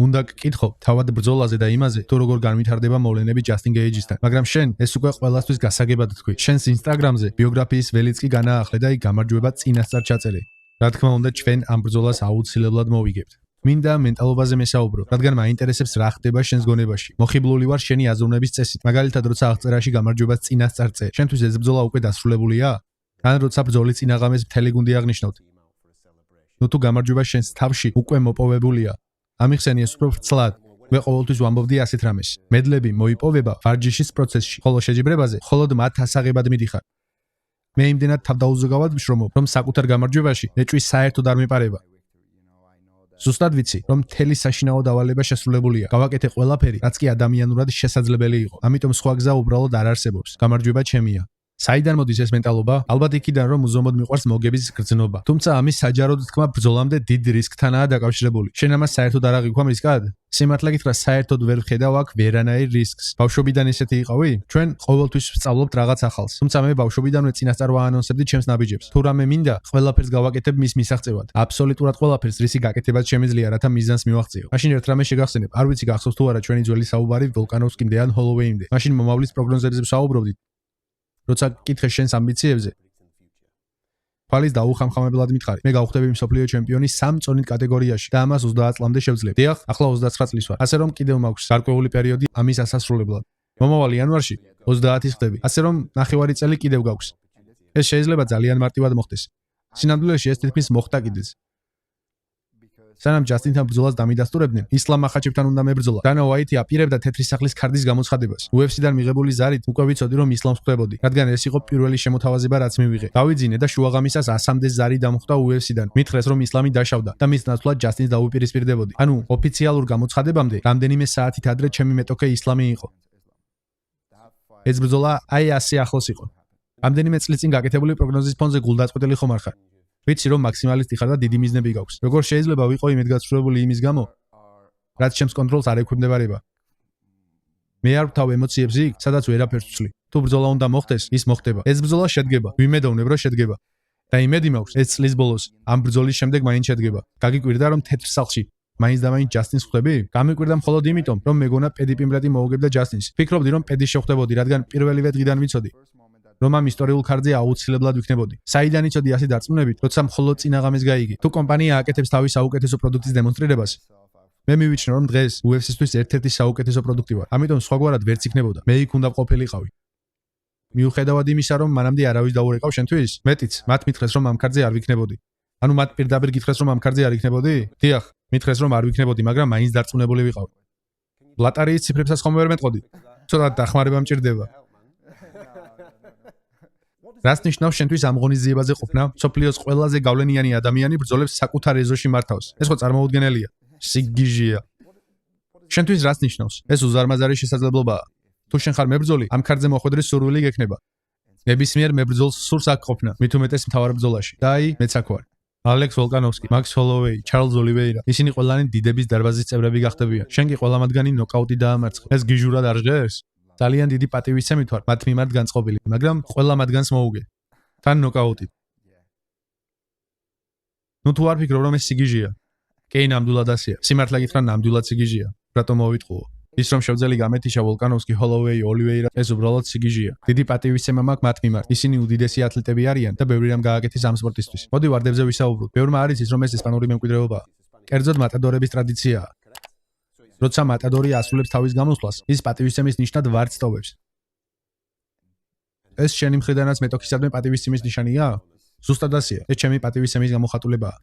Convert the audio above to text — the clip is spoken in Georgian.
უნდა გკითხო თავად ბრძოლაზე და იმაზე, თუ როგორ განვითარდება მოვლენები ჯასტინ გეიჯისთან. მაგრამ შენ ეს უკვე ყველასთვის გასაგებად თქვი. შენს ინსტაგრამზე ბიოგრაფიის ველიც კი განაახლე და იქ გამარჯვება წინასწარ ჩაწერე. რა თქმა უნდა, ჩვენ ამ ბრძოლას აუცილებლად მოვიგებთ. მინდა მენტალობაზე მესაუბრო, რადგან მაინტერესებს რა ხდება შენს გონებაში. მოხიბლული ვარ შენი აზროვნების წესით. მაგალითად, როცა აღწერაში გამარჯვებას წინასწარ წე, შენთვის ეს ბრძოლა უკვე დასრულებულია? ან როცა ბრძოლის წინაღამეს მთელი გუნდი აღნიშნავთ. ნუ თუ გამარჯვება შენს თავში უკვე მოპოვებულია. ამიხსენი ეს უფრო ვრცლად. მე ყოველთვის ვამბობდი ასეთ რამეს. მედლები მოიპოვება ვარჯიშის პროცესში, ხოლო შეჯიბრებაზე მხოლოდ მათ ასაღებად მიდიხარ. მე იმდენად თავდაუზოგავად ვშრომობ, რომ საკუთარ გამარჯვებაში ეჭვი საერთოდ არ მეპარება. ზუსტად ვიცი, რომ მთელი საშინაო დავალება შესრულებულია. გავაკეთე ყველაფერი, რაც კი ადამიანურად შესაძლებელი იყო. ამიტომ სხვა გზა უბრალოდ არ არსებობს. გამარჯვება ჩემია. საიდან მოდის ეს მენტალობა? ალბათ იქიდან, რომ უზომოდ მიყვარს მოგების გრძნობა. თუმცა ამის საჯაროდ თქმა ბრძოლამდე დიდ რისკთანაა დაკავშირებული. შენ ამას საერთოდ არ აღიქვამ რისკად? სიმართლე გითხრა, საერთოდ ვერ ვხედავ აქ ვერანაირ რისკს. ბავშვობიდან ესეთი იყავი? ჩვენ ყოველთვის ვსწავლობთ რაღაც ახალს. თუმცა მე ბავშვობიდანვე წინასწარ ვაანონსებდი ჩემს ნაბიჯებს. თუ რამე მინდა, ყველაფერს გავაკეთებ მის მისაღწევად. აბსოლუტურად ყველაფერს, რისი გაკეთებაც შემიძლია, რათა მიზანს მივაღწიო. მაშინ ერთ რამეს შეგახსენებ. არ ვიცი გახსოვს თუ არა ჩვენი ძველი საუბარი ვოლკანოვსკიმდე ან ჰოლოვეიმდე. მაშინ მომავლის პროგნოზებზე ვსაუბრობდით. როცა გკითხე შენს ამბიციებზე, თვალის დაუხამხამებლად მითხარი. მე გავხდები მსოფლიო ჩემპიონი 3 წონით კატეგორიაში და ამას 30 წლამდე შევძლებ. დიახ, ახლა 29 წლის ვარ. ასე რომ კიდევ მაქვს გარკვეული პერიოდი ამის ასასრულებლად. მომავალ იანვარში 30-ის ხდები. ასე რომ ნახევარი წელი კიდევ გაქვს. ეს შეიძლება ძალიან მარტივად მოხდეს. სინამდვილეში ეს თითქმის მოხდა კიდეც. სანამ ჯასტინთან ბრძოლას დამიდასტურებდნენ, ისლამ მახაჩევთან უნდა მებრძოლა. დანა უაიტი აპირებდა თეთრი სახლის ქარდის გამოცხადებას. UFC-დან მიღებული ზარით უკვე ვიცოდი, რომ ისლამს ხვდებოდი, რადგან ეს იყო პირველი შემოთავაზება, რაც მივიღე. დავიძინე და შუაღამისას 100-მდე ზარი დამხვდა UFC-დან. მითხრეს, რომ ისლამი დაშავდა და მის ნაცვლად ჯასტინს დაუპირისპირდებოდი. ანუ ოფიციალურ გამოცხადებამდე რამდენიმე საათით ადრე ჩემი მეტოქე ისლამი იყო. ეს ბრძოლა აი ასე ახლოს იყო. რამდენიმე წლის წინ გაკეთებული პროგნოზის ფონზე გულდაწყვეტილი ხომ არ ხარ? ვიცი რომ მაქსიმალისტი ხარ და დიდი მიზნები გაქვს. როგორ შეიძლება ვიყო იმედგაცრუებული იმის გამო, რაც ჩემს კონტროლს არ ექვემდებარება. მე არ ვთავ ემოციებს იქ, სადაც ვერაფერს ვცვლი. თუ ბრძოლა უნდა მოხდეს, ის მოხდება. ეს ბრძოლა შედგება. ვიმედოვნებ, რომ შედგება. და იმედი მაქვს, ეს წლის ბოლოს, ამ ბრძოლის შემდეგ მაინც შედგება. გაგიკვირდა რომ თეთრ სახლში მაინც და მაინც ჯასტინს ხვდები? გამიკვირდა მხოლოდ იმიტომ, რომ მეგონა პედიპიმბრეტი მოუგებდა ჯასტინს. ფიქრობდი, რომ პედის შეხვდებოდი, რადგან პირველივე დღიდან ვიცოდი, რომ ამ ისტორიულ ქარდზე აუცილებლად ვიქნებოდი. საიდან იცოდი ასე დარწმუნებით, როცა მხოლოდ წინაღამეს გაიგე. თუ კომპანია აკეთებს თავის საუკეთესო პროდუქტის დემონსტრირებას, მე მივიჩნე, რომ დღეს UFC-სთვის ერთ-ერთი საუკეთესო პროდუქტი ვარ. ამიტომ სხვაგვარად ვერც იქნებოდა. მე იქ უნდა ყოფილიყავი. მიუხედავად იმისა, რომ მანამდე არავის დაურეკავ შენთვის, მეტიც, მათ მითხრეს, რომ ამ ქარდზე არ ვიქნებოდი. ანუ მათ პირდაპირ გითხრეს, რომ ამ ქარდზე არ იქნებოდი? დიახ, მითხრეს, რომ არ ვიქნებოდი, მაგრამ მაინც დარწმუნებული ვიყავი. ლატარიის ციფრებსაც ხომ ვერ მეტყოდი? ცოტა დახმარება მჭირდება. რას ნიშნავს შენთვის ამ ღონისძიებაზე ყოფნა? სოფლიოს ყველაზე გავლენიანი ადამიანი ბრძოლებს საკუთარ ეზოში მართავს. ეს ხო წარმოუდგენელია. სიგიჟია. შენთვის რას ნიშნავს? ეს უზარმაზარი შესაძლებლობაა. თუ შენ ხარ მებრძოლი, ამ ქარდზე მოხვედრის სურვილი გექნება. ნებისმიერ მებრძოლს სურს აქ ყოფნა, მით უმეტეს მთავარ ბრძოლაში. და აი, მეც აქ ვარ. ალექს ვოლკანოვსკი, მაქს ჰოლოვეი, ჩარლზ ოლივეირა. ისინი ყველანი დიდების დარბაზის წევრები გახდებიან. შენ კი ყველა მათგანი ნოკაუტით დაამარცხე. ეს გიჟურად არ ჟღერს? ძალიან დიდი პატივისცემით ვარ მათ მიმართ განწყობილი, მაგრამ ყველა მათგანს მოუგე. თან ნოკაუტით. ნუ თუ არ ფიქრობ, რომ ეს სიგიჟია? კი, ნამდვილად ასეა. სიმართლე გითხრა, ნამდვილად სიგიჟია. რატომ მოვიტყუო? ის რომ შევძელი გამეთიშა ვოლკანოვსკი, ჰოლოვეი, ოლივეირა, ეს უბრალოდ სიგიჟია. დიდი პატივისცემა მაქვს მათ მიმართ. ისინი უდიდესი ათლეტები არიან და ბევრი რამ გააკეთეს ამ სპორტისთვის. მოდი ვარდებზე ვისაუბროთ. ბევრმა არ იცის, რომ ეს ესპანური მემკვიდრეობაა. კერძოდ მატადორების ტრადიციაა. როცა მატადორი ასრულებს თავის გამოსვლას, ის პატივისცემის ნიშნად ვარდს ტოვებს. ეს შენი მხრიდანაც მეტოქისადმი პატივისცემის ნიშანია? ზუსტად ასეა. ეს ჩემი პატივისცემის გამოხატულებაა.